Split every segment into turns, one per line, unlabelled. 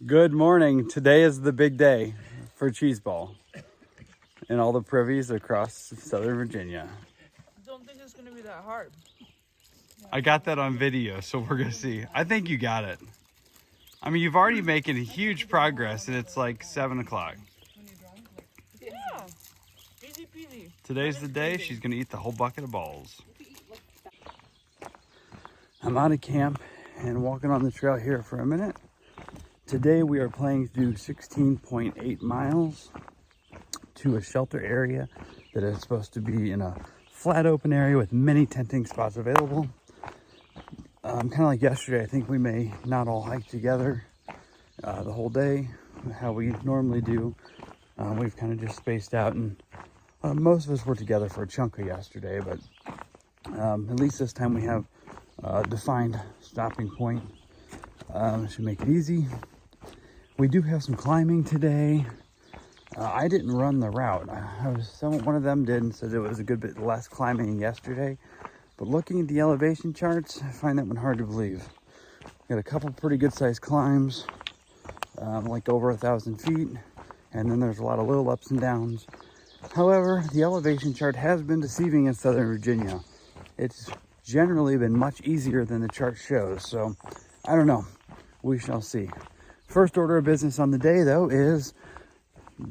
Good morning. Today is the big day for cheese ball and all the privies across Southern Virginia.
Don't think it's gonna be that hard.
I got that on video, so we're gonna see. I think you got it. I mean, you've already making huge progress, and it's like 7 o'clock.
Yeah, easy peasy.
Today's the day she's gonna eat the whole bucket of balls. I'm out of camp and walking on the trail here for a minute. Today we are planning to do 16.8 miles to a shelter area that is supposed to be in a flat open area with many tenting spots available. Kind of like yesterday, I think we may not all hike together the whole day, how we normally do. We've kind of just spaced out, and most of us were together for a chunk of yesterday, but at least this time we have a defined stopping point. Should make it easy. We do have some climbing today. I didn't run the route. One of them did and said it was a good bit less climbing than yesterday. But looking at the elevation charts, I find that one hard to believe. Got a couple pretty good sized climbs, like over 1,000 feet. And then there's a lot of little ups and downs. However, the elevation chart has been deceiving in Southern Virginia. It's generally been much easier than the chart shows. So I don't know. We shall see. First order of business on the day, though, is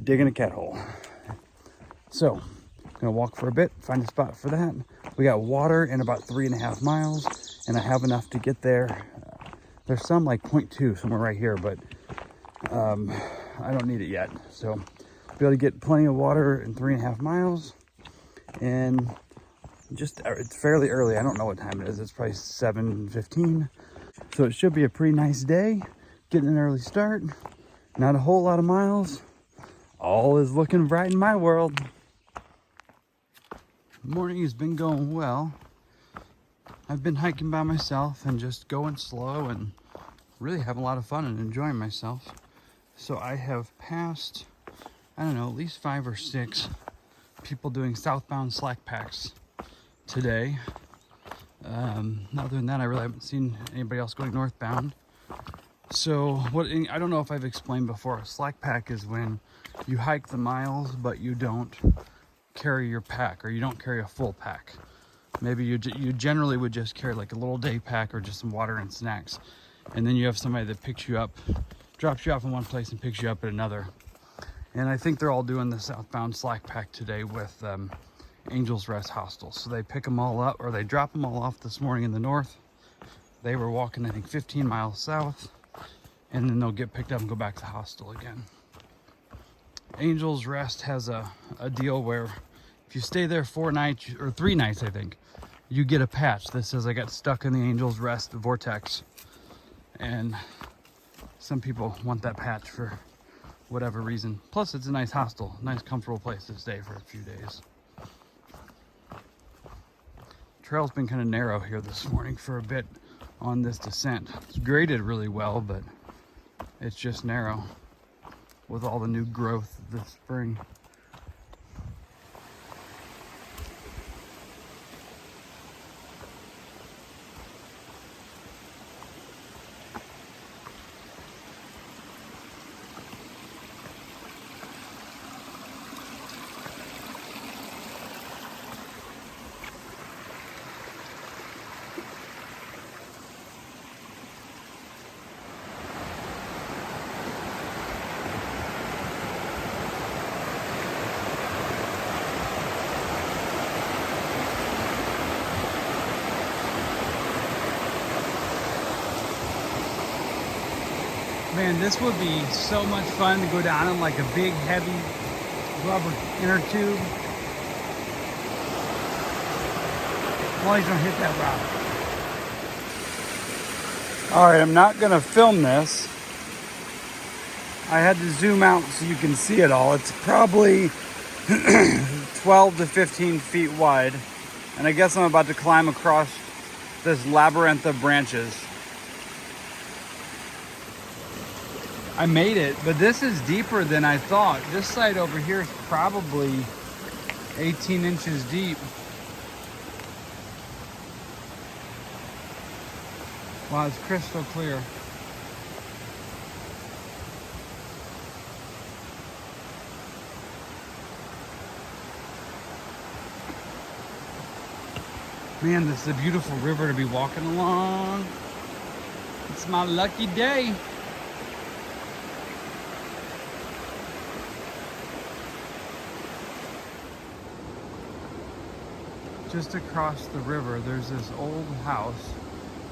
digging a cat hole. So, gonna walk for a bit, find a spot for that. We got water in about 3.5 miles, and I have enough to get there. There's some like 0.2 somewhere right here, but I don't need it yet. So, be able to get plenty of water in 3.5 miles, and it's fairly early. I don't know what time it is. It's probably 7:15. So it should be a pretty nice day. Getting an early start. Not a whole lot of miles. All is looking bright in my world. Morning has been going well. I've been hiking by myself and just going slow and really having a lot of fun and enjoying myself. So I have passed, I don't know, at least 5 or 6 people doing southbound slack packs today. Other than that, I really haven't seen anybody else going northbound. So I don't know if I've explained before, a slack pack is when you hike the miles, but you don't carry your pack, or you don't carry a full pack. Maybe you generally would just carry like a little day pack or just some water and snacks. And then you have somebody that picks you up, drops you off in one place and picks you up at another. And I think they're all doing the southbound slack pack today with Angel's Rest Hostel. So they pick them all up, or they drop them all off this morning in the north. They were walking, I think, 15 miles south, and then they'll get picked up and go back to the hostel again. Angel's Rest has a deal where if you stay there 4 nights, or 3 nights, I think, you get a patch that says I got stuck in the Angel's Rest vortex. And some people want that patch for whatever reason. Plus, it's a nice hostel, nice comfortable place to stay for a few days. Trail's been kind of narrow here this morning for a bit on this descent. It's graded really well, but it's just narrow with all the new growth this spring. Man, this would be so much fun to go down in like a big, heavy rubber inner tube. As long as you don't hit that rock. All right, I'm not gonna film this. I had to zoom out so you can see it all. It's probably 12 to 15 feet wide. And I guess I'm about to climb across this labyrinth of branches. I made it, but this is deeper than I thought. This side over here is probably 18 inches deep. Wow, it's crystal clear. Man, this is a beautiful river to be walking along. It's my lucky day. Just across the river, there's this old house.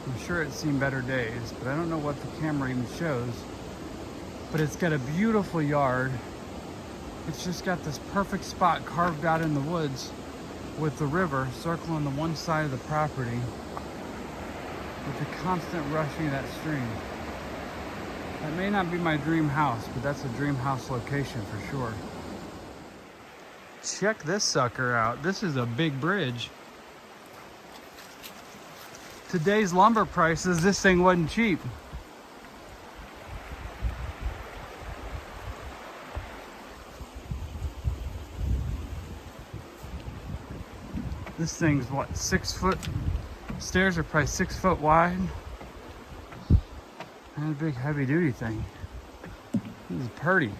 I'm sure it's seen better days, but I don't know what the camera even shows. But it's got a beautiful yard. It's just got this perfect spot carved out in the woods with the river circling the one side of the property with the constant rushing of that stream. That may not be my dream house, but that's a dream house location for sure. Check this sucker out. This is a big bridge. Today's lumber prices, this thing wasn't cheap. This thing's what, 6 foot? Stairs are probably 6 foot wide. And a big heavy duty thing. This is pretty.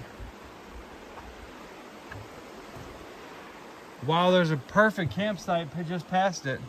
Wow, there's a perfect campsite just past it.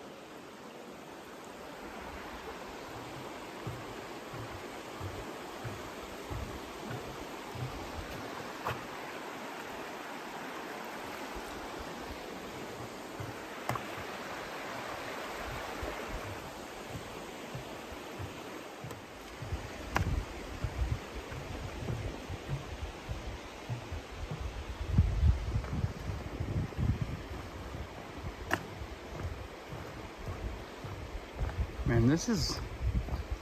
Man,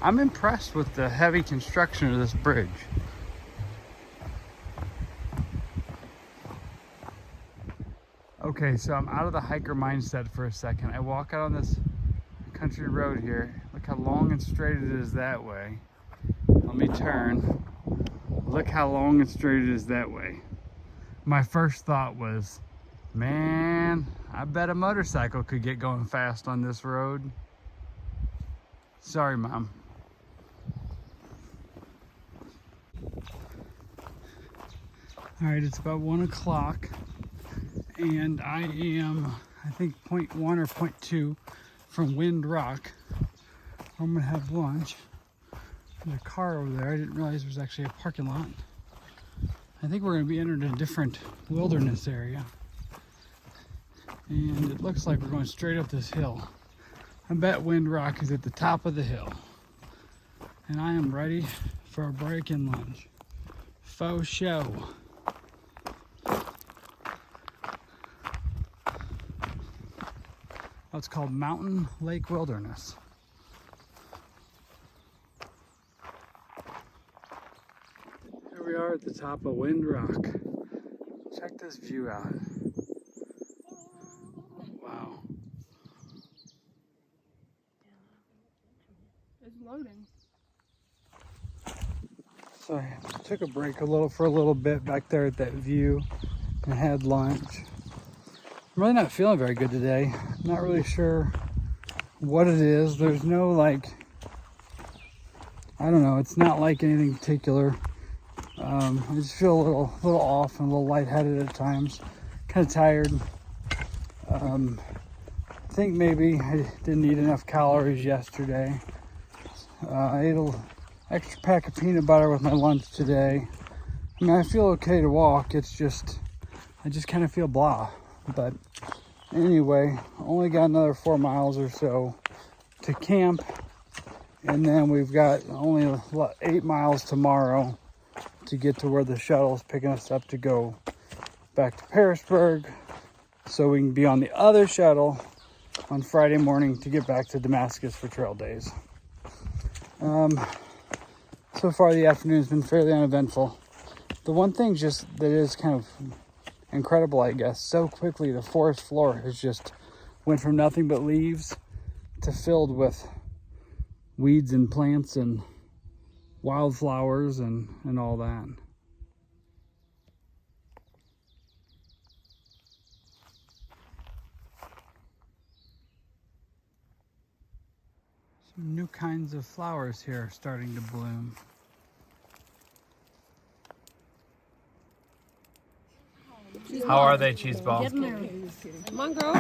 I'm impressed with the heavy construction of this bridge. Okay, so I'm out of the hiker mindset for a second. I walk out on this country road here. Look how long and straight it is that way. Let me turn. Look how long and straight it is that way. My first thought was, man, I bet a motorcycle could get going fast on this road. Sorry, Mom. All right, it's about 1 o'clock and I am, I think 0.1 or 0.2 from Wind Rock. I'm gonna have lunch. There's a car over there. I didn't realize there was actually a parking lot. I think we're gonna be entering a different wilderness area. And it looks like we're going straight up this hill. I bet Wind Rock is at the top of the hill. And I am ready for a break and lunch. Faux show. It's called Mountain Lake Wilderness. Here we are at the top of Wind Rock. Check this view out. Wow.
It's loading.
So I took a break for a little bit back there at that view and had lunch. I'm really not feeling very good today. Not really sure what it is. There's no I don't know. It's not like anything particular. I just feel a little off and a little lightheaded at times. Kind of tired. I think maybe I didn't eat enough calories yesterday. I ate an extra pack of peanut butter with my lunch today. I mean, I feel okay to walk. It's just, I just kind of feel blah. But anyway, only got another 4 miles or so to camp. And then we've got only 8 miles tomorrow to get to where the shuttle is picking us up to go back to Pearisburg, so we can be on the other shuttle on Friday morning to get back to Damascus for trail days. So far the afternoon's been fairly uneventful. The one thing just that is kind of incredible, I guess, so quickly the forest floor has just went from nothing but leaves to filled with weeds and plants and wildflowers and all that. Some new kinds of flowers here are starting to bloom. How are they, cheese ball?
Come on, girl.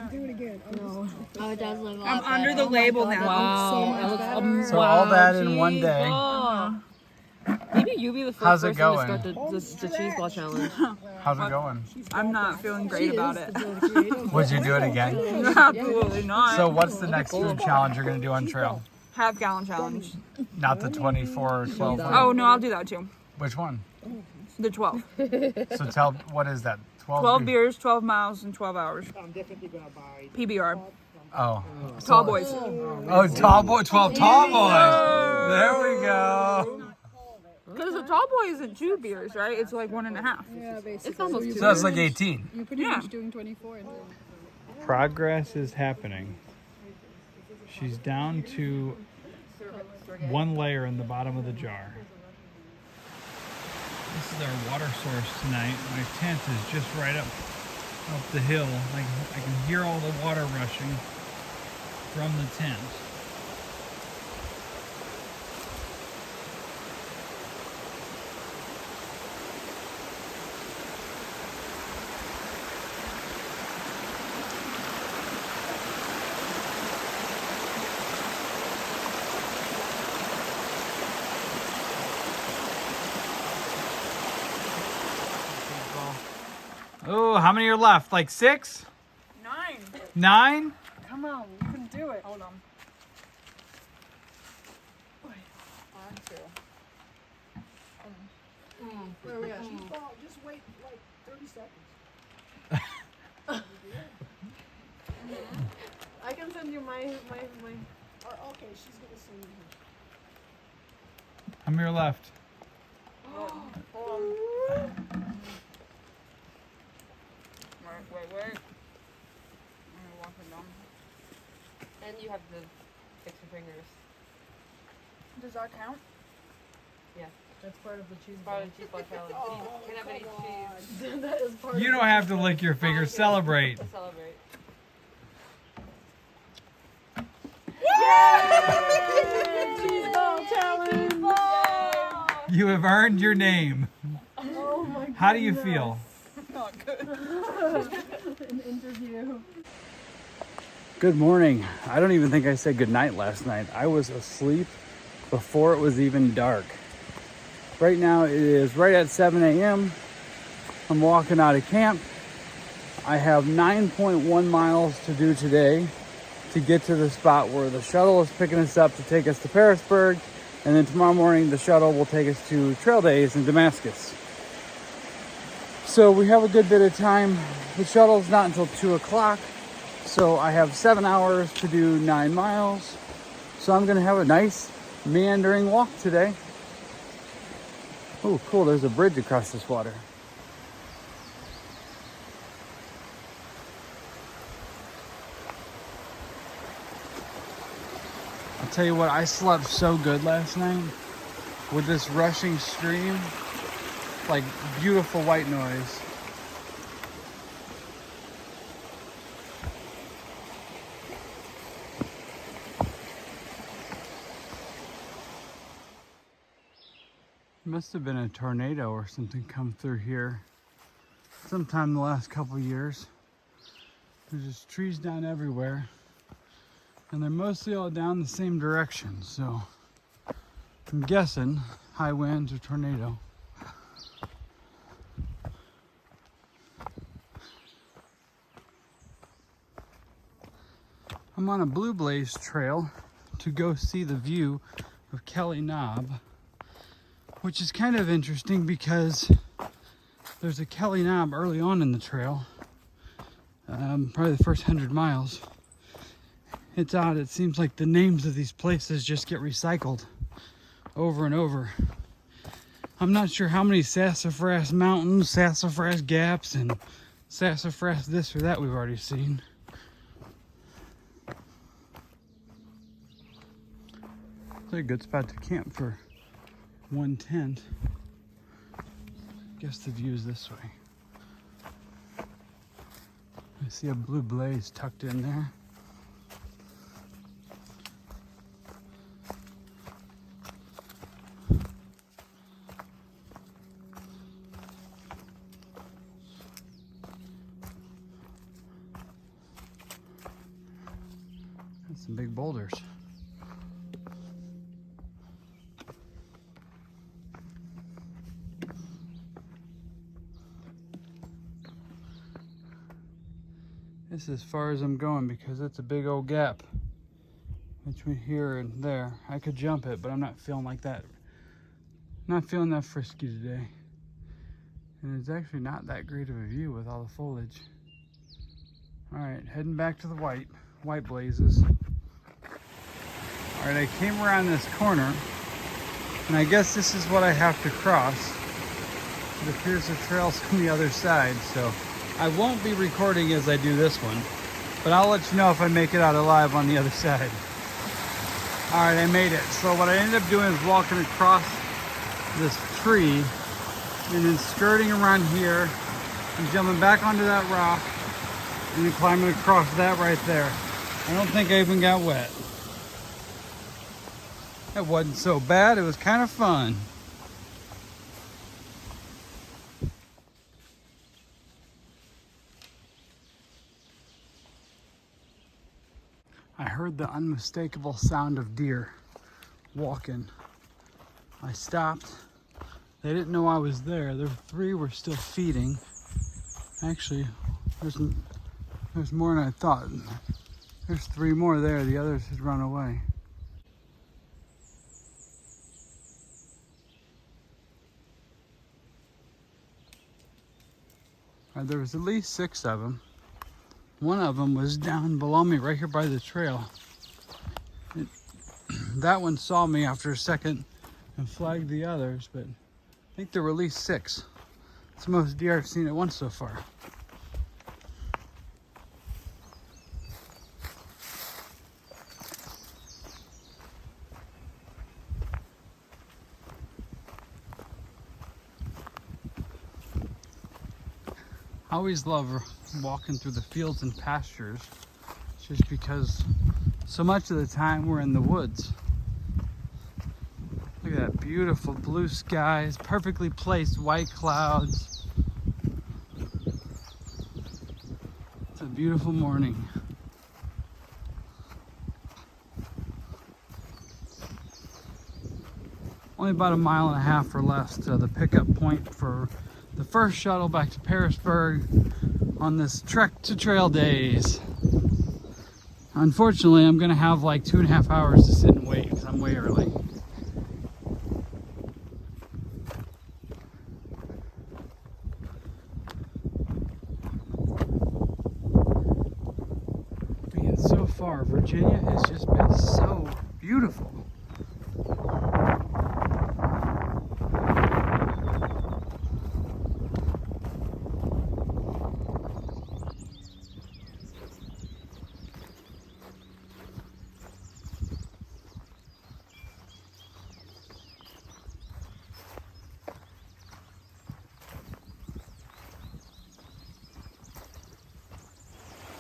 Do it again.
No. Oh, it does look a lot
I'm under
better.
the label now.
Wow.
So all that in one day.
Maybe you be the first
How's it
person to
going?
start the cheese ball challenge.
How's it going?
I'm not feeling great about it.
Would you do it again?
Absolutely not.
So what's the next food challenge you're gonna do on trail?
Half-gallon challenge.
Not the 24 or 12 one?
Oh, no, I'll do that too.
Which one?
The 12.
So tell, what is that?
12 beers, 12 miles, in 12 hours.
I'm definitely gonna buy.
PBR.
Oh.
Tall boys.
Oh, tall boy, 12 tall boys. There we go.
Because a tall boy isn't 2 beers, right? It's like 1.5.
Yeah, basically.
It's almost
So that's like 18.
You're pretty
Yeah.
much doing 24.
Progress is happening. She's down to one layer in the bottom of the jar. This is our water source tonight. My tent is just right up the hill. I can hear all the water rushing from the tent. Oh, how many are left? Like 6?
9.
9?
Come on, you can do it. Hold on.
Where are we at? Just wait like 30 seconds.
I can send you my.
Okay, she's gonna send you.
How many are left?
Wait. I'm gonna walk it down.
And you have to fix your fingers.
Does that count?
That's part of the cheese
Part of the cheese ball challenge. You can have any cheese.
That is part
You don't have to lick your fingers. Celebrate.
To celebrate.
cheese ball challenge.
You have earned your name.
Oh my god.
How do you feel?
Not good.
An interview.
Good morning. I don't even think I said good night last night. I was asleep before it was even dark. Right now it is right at 7 a.m. I'm walking out of camp. I have 9.1 miles to do today to get to the spot where the shuttle is picking us up to take us to Parisburg. And then tomorrow morning the shuttle will take us to Trail Days in Damascus. So we have a good bit of time. The shuttle's not until 2 o'clock. So I have 7 hours to do 9 miles. So I'm gonna have a nice meandering walk today. Oh, cool, there's a bridge across this water. I'll tell you what, I slept so good last night with this rushing stream, like beautiful white noise. Must have been a tornado or something come through here sometime in the last couple of years. There's just trees down everywhere, and they're mostly all down the same direction, so I'm guessing high winds or tornado. I'm on a Blue Blaze trail to go see the view of Kelly Knob, which is kind of interesting because there's a Kelly Knob early on in the trail, probably the first 100 miles. It's odd, it seems like the names of these places just get recycled over and over. I'm not sure how many sassafras mountains, sassafras gaps, and sassafras this or that we've already seen. It's a good spot to camp for one tent. Guess the view is this way. I see a Blue Blaze tucked in there. some big boulders. This is as far as I'm going because it's a big old gap between here and there. I could jump it, but I'm not feeling like that. Not feeling that frisky today. And it's actually not that great of a view with all the foliage. All right, heading back to the white blazes. All right, I came around this corner, and I guess this is what I have to cross. It appears the trail's on the other side, so I won't be recording as I do this one, but I'll let you know if I make it out alive on the other side. All right, I made it. So what I ended up doing is walking across this tree and then skirting around here and jumping back onto that rock and then climbing across that right there. I don't think I even got wet. It wasn't so bad. It was kind of fun. I heard the unmistakable sound of deer walking. I stopped. They didn't know I was there. The three were still feeding. Actually, there's more than I thought. There's three more there. The others had run away. There was at least 6 of them. One of them was down below me right here by the trail. That one saw me after a second and flagged the others, but I think there were at least 6. It's the most deer I've seen at once so far. I always love walking through the fields and pastures just because so much of the time we're in the woods. Look at that beautiful blue skies, perfectly placed white clouds. It's a beautiful morning. Only about 1.5 miles or less to the pickup point for the first shuttle back to Pearisburg on this Trek to Trail days. Unfortunately, I'm gonna have like 2.5 hours to sit and wait because I'm way early. Man, so far, Virginia has just been so beautiful.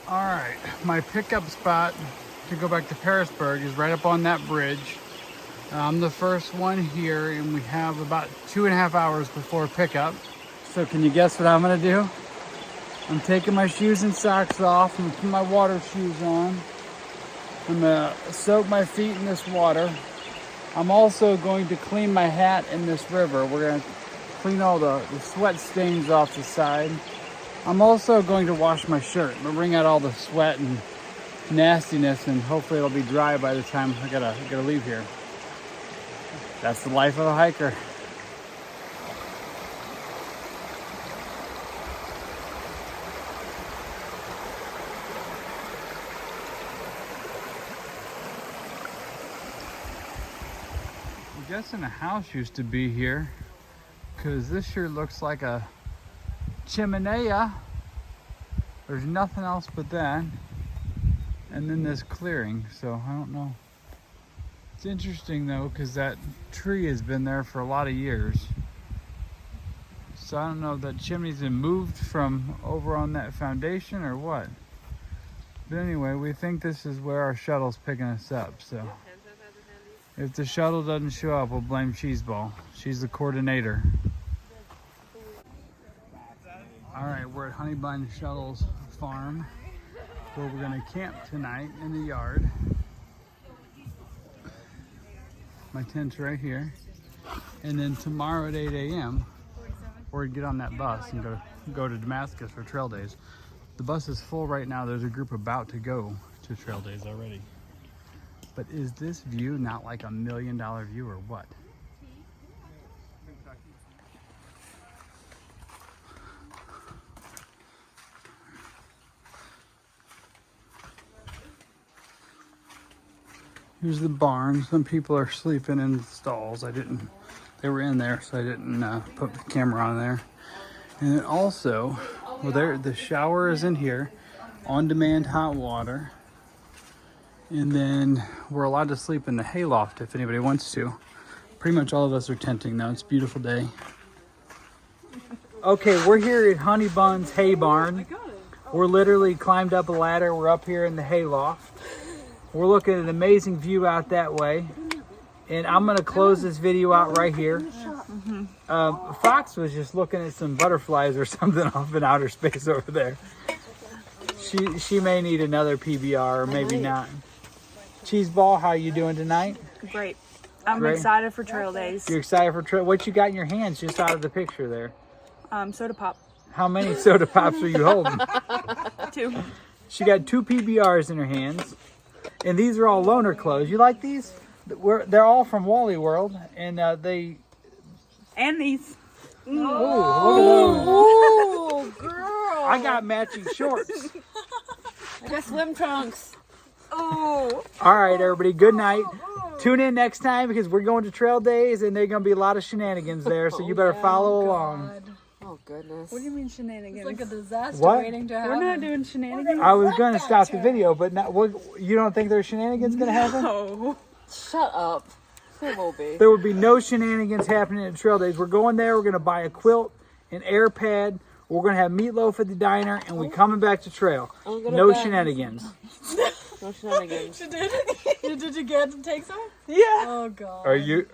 All right, my pickup spot to go back to Pearisburg is right up on that bridge. I'm the first one here, and we have about 2.5 hours before pickup. So can you guess what I'm gonna do? I'm taking my shoes and socks off. I'm gonna put my water shoes on. I'm gonna soak my feet in this water. I'm also going to clean my hat in this river. We're gonna clean all the sweat stains off the side. I'm also going to wash my shirt. I'm gonna wring out all the sweat and nastiness, and hopefully it'll be dry by the time I gotta leave here. That's the life of a hiker. I'm guessing a house used to be here, because this sure looks like a chimenea. There's nothing else but that, and then this clearing, so I don't know. It's interesting though, because that tree has been there for a lot of years, so I don't know if that chimney's been moved from over on that foundation or what. But anyway, we think this is where our shuttle's picking us up, so if the shuttle doesn't show up, we'll blame Cheeseball. She's the coordinator. All right, we're at HoneyBun Shuttle's farm, where we're gonna camp tonight in the yard. My tent's right here. And then tomorrow at 8 a.m., we're gonna get on that bus and go to Damascus for trail days. The bus is full right now. There's a group about to go to trail days already. But is this view not like $1 million view or what? Here's the barn. Some people are sleeping in the stalls. They were in there, so I didn't put the camera on there. And then also, well, the shower is in here, on-demand hot water. And then we're allowed to sleep in the hayloft if anybody wants to. Pretty much all of us are tenting though. It's a beautiful day. Okay, we're here at HoneyBun's hay barn. We're literally climbed up a ladder. We're up here in the hayloft. We're looking at an amazing view out that way. And I'm gonna close this video out right here. Fox was just looking at some butterflies or something off in outer space over there. She may need another PBR or maybe not. Cheeseball, how you doing tonight?
Great. I'm
Great.
excited for trail days.
You're excited for trail? What you got in your hands just out of the picture there?
Soda pop.
How many soda pops are you holding?
2.
She got 2 PBRs in her hands. And these are all loaner clothes. You like these? They're all from Wally World. And they...
And these.
Ooh, look at those.
Oh, girl.
I got matching shorts.
I got swim trunks.
Oh.
All right, everybody. Good night. Tune in next time because we're going to trail days and there's going to be a lot of shenanigans there. So you better follow along.
Oh, goodness.
What do you mean shenanigans?
It's like a disaster
What?
waiting to happen.
We're not doing shenanigans.
I was going to stop the video, but not, you don't think there's shenanigans going to happen?
Oh.
Shut up. There will be.
There would be no shenanigans happening at trail days. We're going there. We're going to buy a quilt, an air pad. We're going to have meatloaf at the diner, and we're coming back to trail. No shenanigans.
No shenanigans.
Did you get to take some?
Yeah.
Oh, God.
Are you